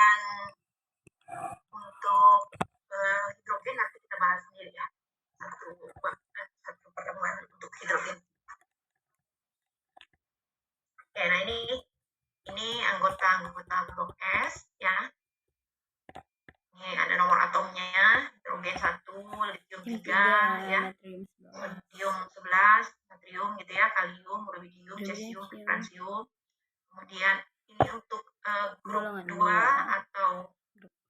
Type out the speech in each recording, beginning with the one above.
Kemudian untuk hidrogen nanti kita bahas sendiri ya, satu pertemuan untuk hidrogen. Oke, nah ini anggota blok S ya. Ini ada nomor atomnya, hidrogen 1, lithium 3 ya, sodium 11, natrium gitu ya, kalium, rubidium, cesium, francium. Kemudian ini untuk grup 2 atau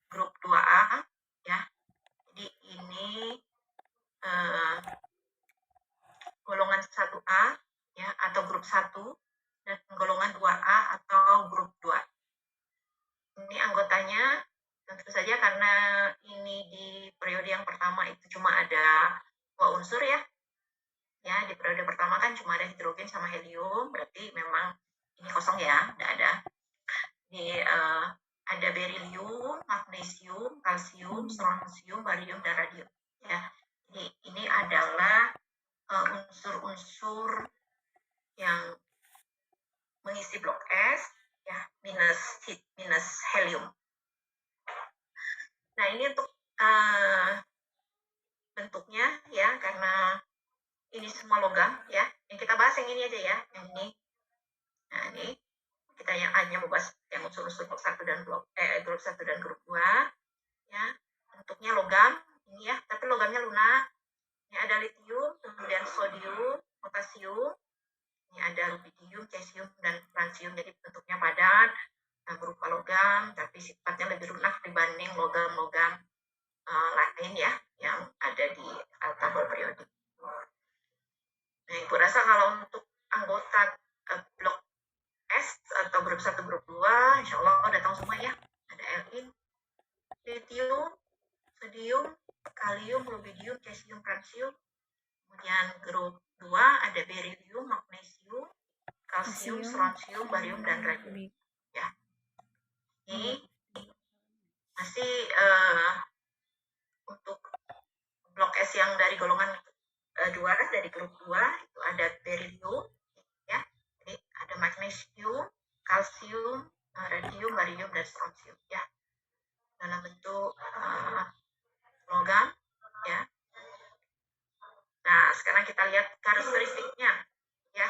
grup 2A ya. Jadi ini golongan 1A ya, atau grup 1, dan golongan 2A atau grup 2. Ini anggotanya tentu saja karena ini di periode yang pertama itu cuma ada 2 unsur ya. Ya, di periode pertama kan cuma ada hidrogen sama helium, berarti memang ini kosong ya, tidak ada. Ini ada berilium, magnesium, kalsium, strontium, barium, dan radium. Ya, jadi ini adalah unsur-unsur yang mengisi blok S ya, minus helium. Nah, ini untuk bentuknya ya, karena ini semua logam ya. Yang kita bahas yang ini aja ya, yang ini. Nah, ini kita yang hanya membahas yang unsur-unsur blok 1 dan grup 1 dan grup 2 ya. Bentuknya logam ini ya, tapi logamnya lunak. Ini ada lithium, kemudian sodium, potasium. Ini ada rubidium, cesium, dan francium. Jadi bentuknya padat, berupa logam, tapi sifatnya lebih lunak dibanding logam-logam lain ya, yang ada di tabel periodik. Nah, Ibu rasa kalau untuk anggota blok S atau grup 1, grup 2, insya Allah udah tahu semua ya. Ada Lin, lithium, sodium, kalium, rubidium, cesium, francium. Kemudian grup 2 ada berilium, magnesium, kalsium, strontium, barium, dan radium. Ya. Ini masih untuk blok S yang dari golongan 2 dari grup 2 itu ada berilium ya. Jadi ada magnesium, kalsium, radium, barium, dan strontium ya. Dalam bentuk logam ya. Nah, sekarang kita lihat karakteristiknya ya.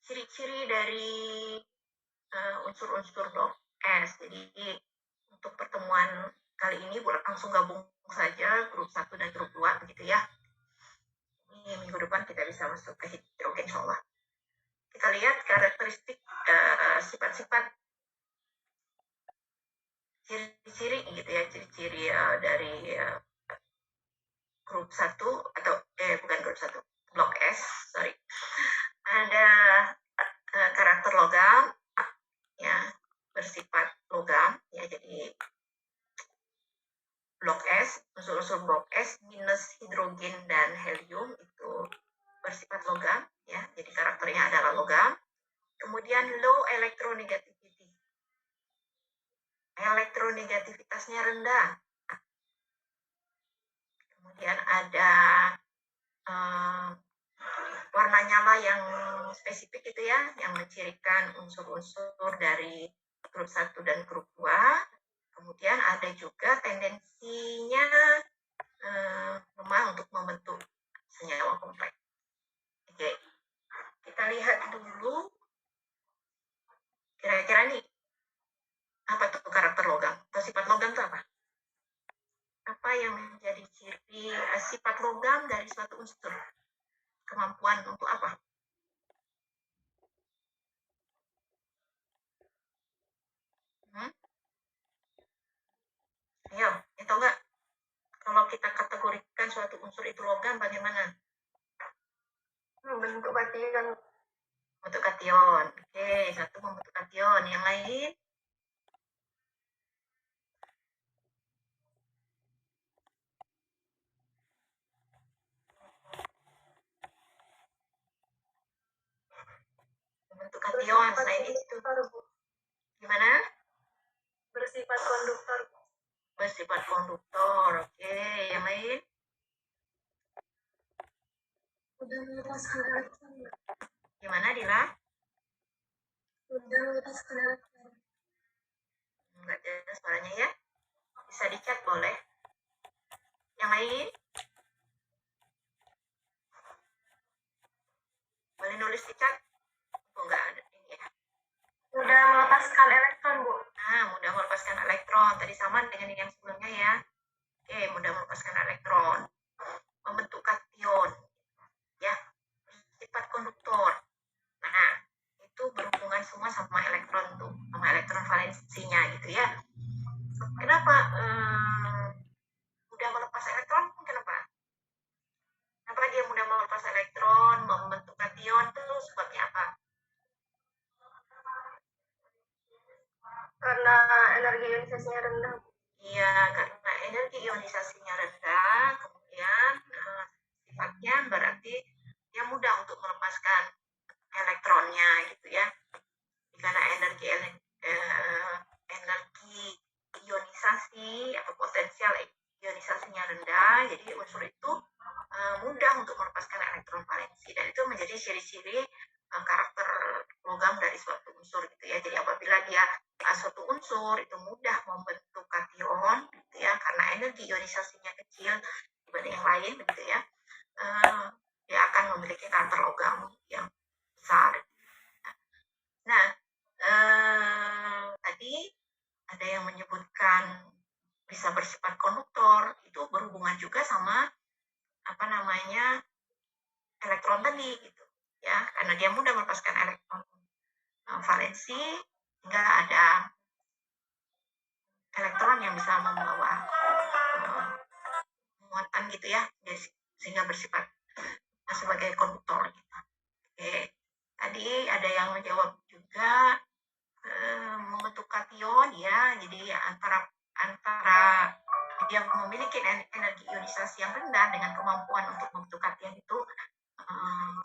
Ciri-ciri dari unsur-unsur blok S. Jadi untuk pertemuan kali ini boleh langsung gabung saja grup 1 dan grup 2 begitu ya. Ini minggu depan kita bisa masuk ke hidrogen insyaallah. Kita lihat karakteristik sifat-sifat ciri-ciri gitu ya, ciri-ciri dari grup 1 atau bukan grup 1, blok S, sorry. Ada karakter logam ya, bersifat logam ya, jadi blok S, unsur-unsur blok S minus hidrogen dan helium itu bersifat logam ya, jadi karakternya adalah logam. Kemudian low electronegativity, elektronegativitasnya rendah. Kemudian ada warna nyala yang spesifik itu ya, yang mencirikan unsur-unsur dari grup 1 dan grup 2. Kemudian ada juga tendensinya lemah untuk membentuk senyawa kompleks. Oke, kita lihat dulu kira-kira nih apa tuh karakter logam atau sifat logam itu apa? Apa yang menjadi ciri sifat logam dari suatu unsur? Kemampuan untuk apa? Ayo, itu enggak? Kalau kita kategorikan suatu unsur itu logam, bagaimana? Membentuk kation. Membentuk kation. Oke, satu membentuk kation. Yang lain? Membentuk kation. Selain itu, gimana? Bersifat konduktor. Bersifat konduktor. Oke, yang lain? Gimana, Dila? Enggak jelas suaranya ya. Bisa di-chat boleh. Yang lain? Boleh nulis di chat? Oh, enggak ada ini ya. Mudah melepaskan elektron, Bu. Nah, mudah melepaskan elektron. Tadi sama dengan yang sebelumnya ya. Oke, mudah melepaskan elektron. Membentuk kation. Ya, sifat konduktor. Nah, itu berhubungan semua sama elektron tuh, sama elektron valensinya gitu ya. Kenapa mudah melepas elektron? Kenapa? Kenapa dia mudah melepas elektron, membentuk kation itu sebabnya apa? Karena energi ionisasinya rendah. Iya, karena energi ionisasinya rendah, kemudian sifatnya berarti dia mudah untuk melepaskan elektronnya gitu ya. Karena energi ionisasi atau potensial ionisasinya rendah, jadi unsur itu mudah untuk melepaskan elektron valensi, dan itu menjadi ciri-ciri karakter logam dari suatu unsur gitu ya. Jadi apabila dia suatu unsur itu mudah membentuk kation gitu ya, karena energi ionisasinya kecil dibanding yang lain gitu ya, dia akan memiliki karakter logam yang besar. Nah, tadi ada yang menyebutkan bisa bersifat konduktor, itu berhubungan juga sama apa namanya elektron tadi gitu ya, karena dia mudah melepaskan elektron valensi hingga ada elektron yang bisa membawa muatan gitu ya, sehingga bersifat sebagai konduktor gitu. Oke, tadi ada yang menjawab juga membentuk kation ya, jadi antara dia memiliki energi ionisasi yang rendah dengan kemampuan untuk membentuk kation itu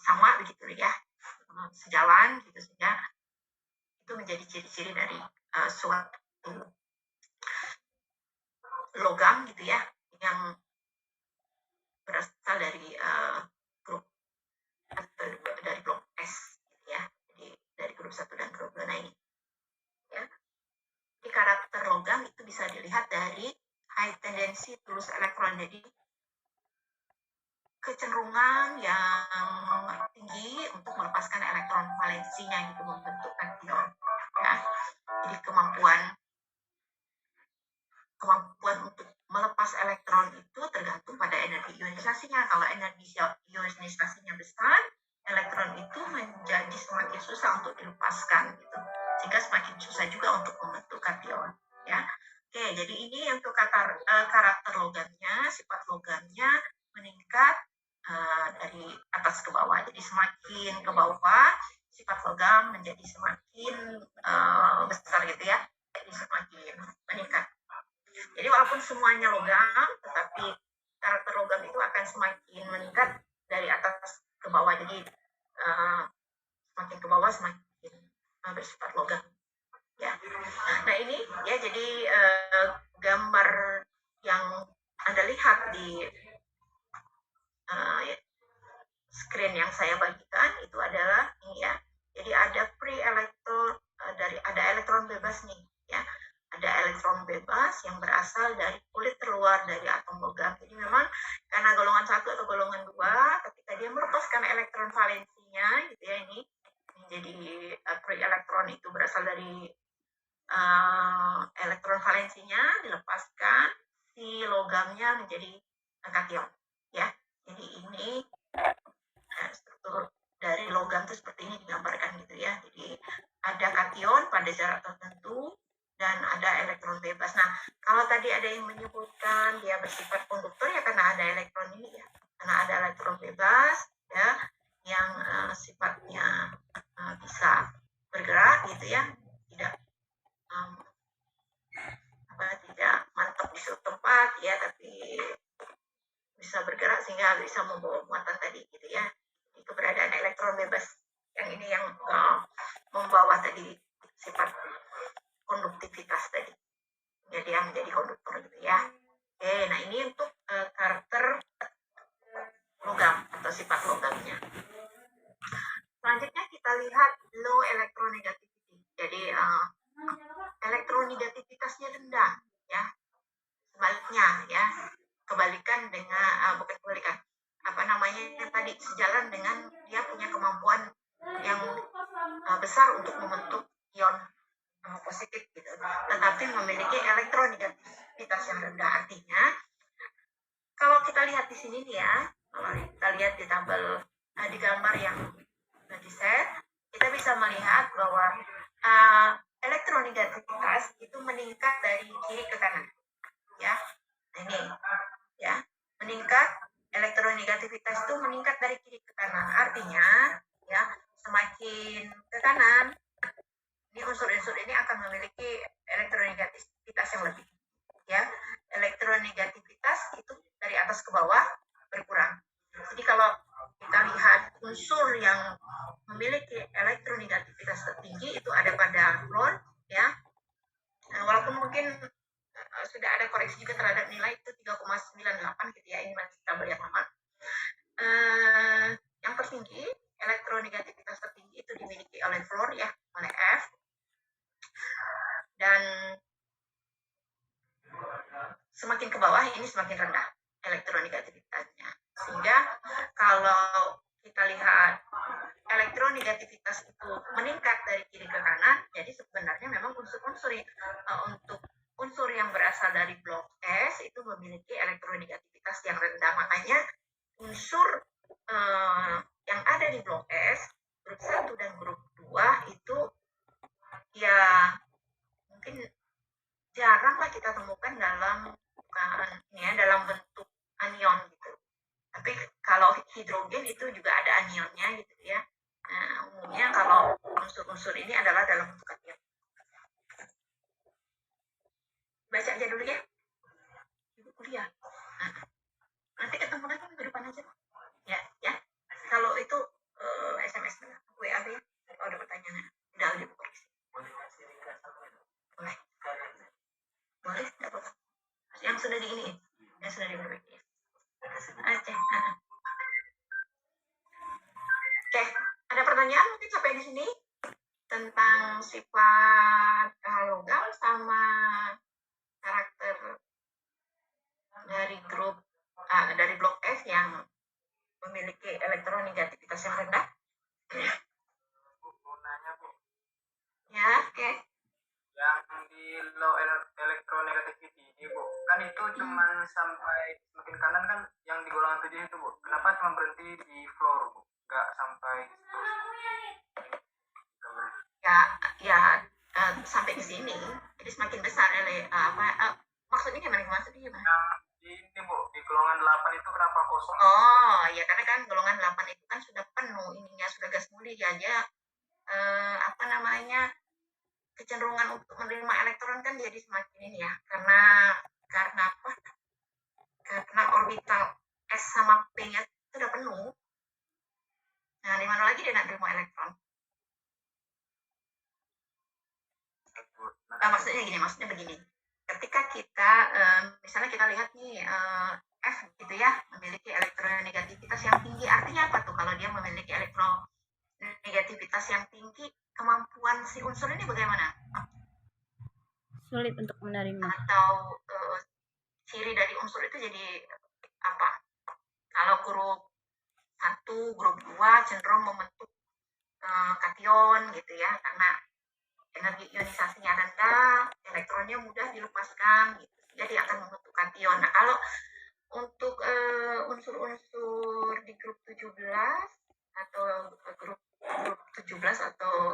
sama begitu ya, sejalan gitu, sehingga itu menjadi ciri-ciri dari suatu logam gitu ya, yang berasal dari grup atau dari blok S gitu ya, jadi dari grup 1 dan grup 2 ini ya. Jadi karakter logam itu bisa dilihat dari high tendency to lose elektron, jadi kecenderungan yang tinggi untuk melepaskan elektron valensinya gitu, membentuk kation ya. Jadi kemampuan untuk melepas elektron itu tergantung pada energi ionisasinya. Kalau energi ionisasinya besar, elektron itu menjadi semakin susah untuk dilepaskan gitu, sehingga semakin susah juga untuk membentuk kation ya. Oke, jadi ini untuk karakter logamnya, sifat logamnya meningkat dari atas ke bawah. Jadi semakin ke bawah sifat logam menjadi semakin besar gitu ya, jadi semakin meningkat. Jadi walaupun semuanya logam, tetapi karakter logam itu akan semakin meningkat dari atas ke bawah. Jadi semakin ke bawah semakin bersifat logam ya. Nah ini ya, jadi gambar yang Anda lihat di screen yang saya bagikan itu adalah ini ya. Jadi ada free elektron, ada elektron bebas nih ya. Ada elektron bebas yang berasal dari kulit terluar dari atom logam. Jadi memang karena golongan 1 atau golongan 2, ketika dia melepaskan elektron valensinya gitu ya, ini jadi free elektron itu berasal dari elektron valensinya dilepaskan, si logamnya menjadi kation ya. Jadi ini struktur dari logam itu seperti ini digambarkan gitu ya. Jadi ada kation pada jarak tertentu dan ada elektron bebas. Nah, kalau tadi ada yang menyebutkan dia bersifat konduktor ya karena ada elektron ini ya, karena ada elektron bebas ya, yang sifatnya bisa bergerak gitu ya, tidak tidak mantap di suatu tempat ya, tapi bisa bergerak sehingga bisa membawa muatan tadi gitu ya. Jadi keberadaan elektron bebas yang ini yang membawa tadi sifat konduktivitas tadi, jadi dia menjadi konduktor gitu ya. Oke, nah ini untuk karakter logam atau sifat logamnya. Selanjutnya kita lihat low electronegativity. Jadi elektronegativitasnya rendah, ya. Sebaliknya, ya, kebalikan dengan bukan kebalikan, apa namanya tadi, sejalan dengan dia punya kemampuan yang besar untuk membentuk ion positif gitu, tetapi memiliki elektronegativitas yang rendah. Artinya, kalau kita lihat di sini nih ya, kalau kita lihat di tabel di gambar yang di set, kita bisa melihat bahwa elektronegativitas itu meningkat dari kiri ke kanan, ya. Ini, ya, meningkat, elektronegativitas itu meningkat dari kiri ke kanan. Artinya, ya, semakin ke kanan, ini unsur-unsur ini akan memiliki elektronegativitas yang lebih, ya. Elektronegativitas itu dari atas ke bawah berkurang. Jadi kalau kita lihat unsur yang memiliki elektronegativitas tertinggi itu ada pada fluor, ya. Walaupun mungkin sudah ada koreksi juga terhadap nilai itu 3,98 gitu ya, ini masih tabel yang lama. Yang tertinggi, elektronegativitas tertinggi itu dimiliki oleh fluor, ya, oleh F. Dan semakin ke bawah ini semakin rendah elektronegativitasnya. Sehingga kalau kita lihat elektronegativitas itu meningkat dari kiri ke kanan, jadi sebenarnya memang unsur-unsur untuk unsur yang berasal dari blok S itu memiliki elektronegativitas yang rendah. Makanya unsur yang ada di blok S, grup 1 dan grup 2 itu ya mungkin jaranglah kita temukan dalam dalam bentuk anion gitu. Tapi kalau hidrogen itu juga ada anionnya gitu ya. Umumnya kalau unsur-unsur ini adalah dalam bentuk anion. Baca aja dulu ya. Ibu kuliah. Nanti ketemu lagi minggu depan aja. Ya. Kalau itu SMS WA ya. Kalau ada pertanyaan. Udah Ibu koreksi. Boleh. Boleh, tidak apa-apa. Yang sudah di ini. Yang sudah diperbaiki. Oke. Oke, ada pertanyaan mungkin sampai di sini tentang sifat logam sama karakter dari grup dari blok F yang memiliki elektronegativitas yang rendah. Gunanya Bu, Ya, oke. yang di low electronegativity ini Bu, kan itu cuma sampai semakin kanan kan yang di golongan 7 itu Bu. Kenapa cuma berhenti di floor Bu? Nggak sampai terus. Ya, sampai di sini. Jadi semakin besar maksudnya gimana? Yang ini Bu, di golongan 8 itu kenapa kosong? Oh, ya karena kan golongan 8 itu kan sudah penuh ininya, sudah gas mulia aja. Kecenderungan untuk menerima elektron kan jadi semakin ini ya, karena apa? Karena orbital S sama P-nya sudah penuh. Nah, di mana lagi dia nak terima elektron? Maksudnya begini. Ketika kita misalnya kita lihat nih F gitu ya, memiliki elektronegativitas yang tinggi. Artinya apa tuh kalau dia memiliki elektronegativitas yang tinggi? Kemampuan si unsur ini bagaimana? Sulit untuk menerima. Atau ciri dari unsur itu jadi apa? Kalau grup 1, grup 2 cenderung membentuk kation gitu ya, karena energi ionisasinya rendah, elektronnya mudah dilepaskan gitu. Jadi akan membentuk kation. Nah, kalau untuk unsur-unsur di grup 17 atau grup 17 atau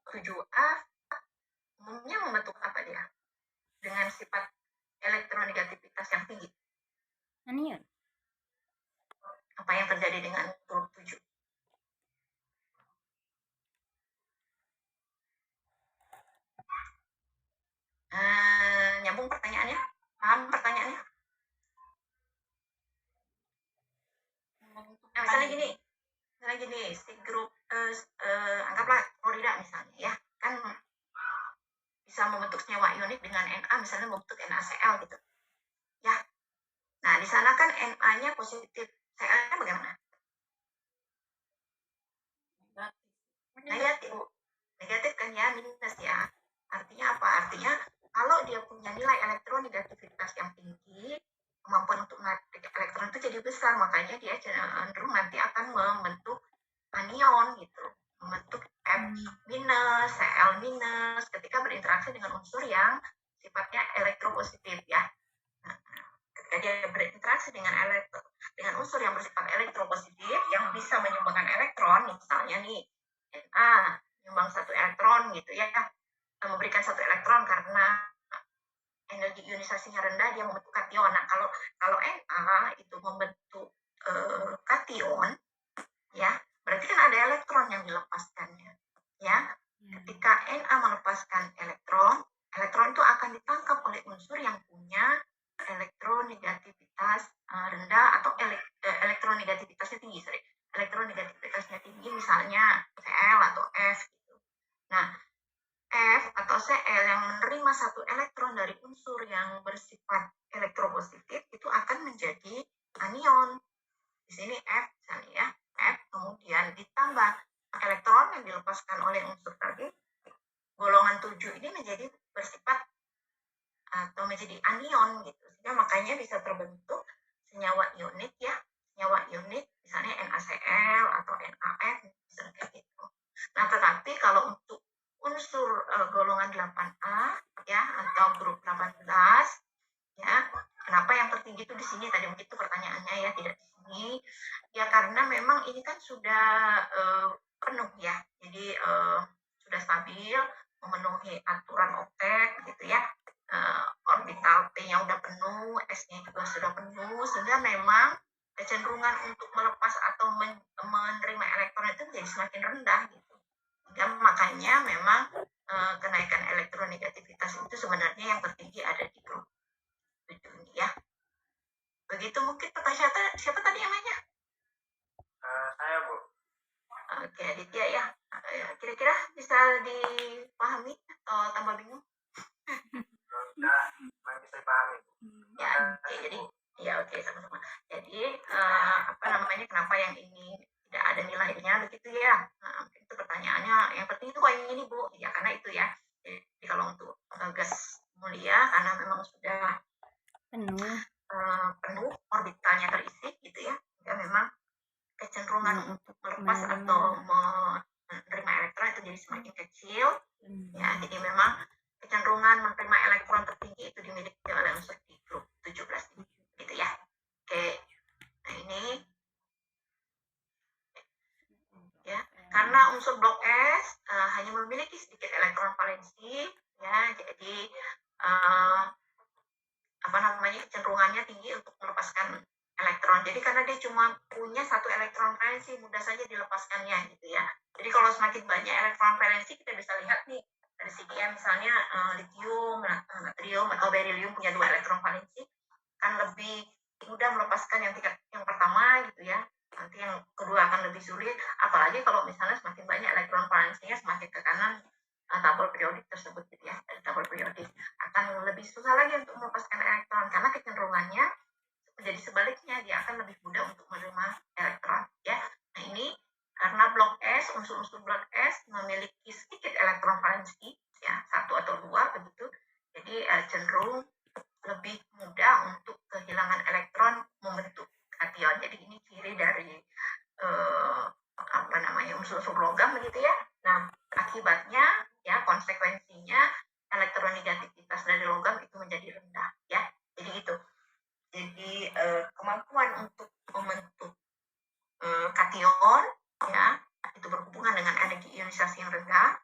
7A umumnya membentuk apa dia? Dengan sifat elektronegativitas yang tinggi. Anion. Apa yang terjadi dengan grup 7? Nyambung pertanyaannya? Paham pertanyaannya? Misalnya gini, si grup anggaplah klorida misalnya ya, kan bisa membentuk senyawa ionik dengan Na, misalnya membentuk NaCl gitu. Ya. Nah, di sana kan Na-nya positif, Cl-nya bagaimana? Negatif, Bu. Negatif kan ya, minus ya. Artinya apa? Artinya kalau dia punya nilai elektronegativitas yang tinggi, kemampuan untuk menarik elektron itu jadi besar, makanya dia cenderung nanti akan membentuk anion gitu, membentuk F minus, Cl minus ketika berinteraksi dengan unsur yang sifatnya elektropositif ya. Nah, ketika dia berinteraksi dengan unsur yang bersifat elektropositif yang bisa menyumbangkan elektron, misalnya nih Na menyumbang 1 elektron gitu ya, memberikan 1 elektron karena energi ionisasinya rendah, dia membentuk kation. Nah, kalau Na itu membentuk kation ya, berarti kan ada elektron yang dilepaskannya ya. Ketika Na melepaskan elektron itu akan ditangkap oleh unsur yang punya elektronegativitas rendah atau elektronegativitasnya tinggi, elektronegativitasnya tinggi, misalnya Cl atau F gitu. Nah, F atau Cl yang menerima 1 elektron dari unsur yang bersifat elektropositif itu akan menjadi anion. Di sini F misalnya ya, F kemudian ditambah elektron yang dilepaskan oleh unsur tadi, golongan 7 ini menjadi bersifat atau menjadi anion gitu. Sehingga makanya bisa terbentuk senyawa ionik ya, senyawa ionik misalnya NaCl atau NaF misalnya kayak gitu. Nah, tetapi kalau untuk unsur golongan 8A ya atau grup 18 ya, kenapa yang tertinggi itu di sini, tadi begitu pertanyaannya ya, tidak di sini ya, karena memang ini kan sudah penuh ya, jadi sudah stabil, memenuhi aturan oktet gitu ya, orbital P-nya udah penuh, S-nya juga sudah penuh, sehingga memang kecenderungan untuk melepas atau menerima elektron itu menjadi semakin rendah gitu. Sehingga makanya memang kenaikan elektronegativitas itu sebenarnya yang tertinggi ada di grup 7 ini ya. Begitu mungkin pertanyaan siapa tadi yang nanya? Saya, Bu. Oke, Aditya ya. Kira-kira bisa dipahami atau tambah bingung? Sudah bisa dipahami, Bu. Ya, oke, jadi ya oke, sama-sama. Jadi apa namanya, kenapa yang ini tidak ada nilainya begitu ya? Nah, itu pertanyaannya. Yang penting itu kok yang ini, Bu? Ya karena itu ya. Jadi kalau untuk gas mulia karena memang sudah penuh orbitalnya terisi gitu ya. Ya memang kecenderungan untuk melepas atau menerima elektron itu jadi semakin kecil ya, jadi memang kecenderungan menerima elektron tertinggi itu dimiliki oleh unsur di grup 17 ini gitu ya. Oke, nah ini ya, karena unsur blok S hanya memiliki sedikit elektron valensi ya, jadi apa namanya, kecenderungannya tinggi untuk melepaskan elektron. Jadi karena dia cuma punya 1 elektron valensi, mudah saja dilepaskannya gitu ya. Jadi kalau semakin banyak elektron valensi, kita bisa lihat nih dari segi misalnya lithium, natrium atau beryllium punya 2 elektron valensi, kan lebih mudah melepaskan yang tingkat yang pertama gitu ya. Nanti yang kedua akan lebih sulit, apalagi kalau misalnya semakin banyak elektron valensinya semakin ke kanan tabel periodik tersebut gitu ya, dari tabel periodik akan lebih susah lagi untuk melepaskan elektron karena kecenderungannya menjadi sebaliknya, dia akan lebih mudah untuk menerima elektron ya. Nah, ini karena blok S, unsur-unsur blok S memiliki sedikit elektron valensi ya, 1 atau 2 begitu, jadi cenderung lebih mudah untuk kehilangan elektron membentuk kation. Jadi ini ciri dari apa namanya, unsur-unsur logam begitu ya. Nah, akibatnya ya, konsekuensinya elektronegativitas dari logam itu menjadi rendah ya. Jadi gitu. Jadi kemampuan untuk membentuk kation ya itu berhubungan dengan energi ionisasi yang rendah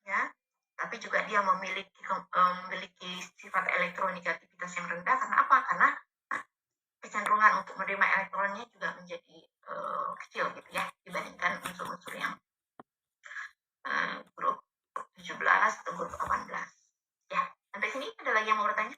ya, tapi juga dia memiliki sifat elektronegativitas yang rendah. Karena apa? Karena kecenderungan untuk menerima elektronnya juga menjadi kecil gitu ya, dibandingkan unsur-unsur yang grup 17 atau grup 18 ya. Sampai sini ada lagi yang mau bertanya?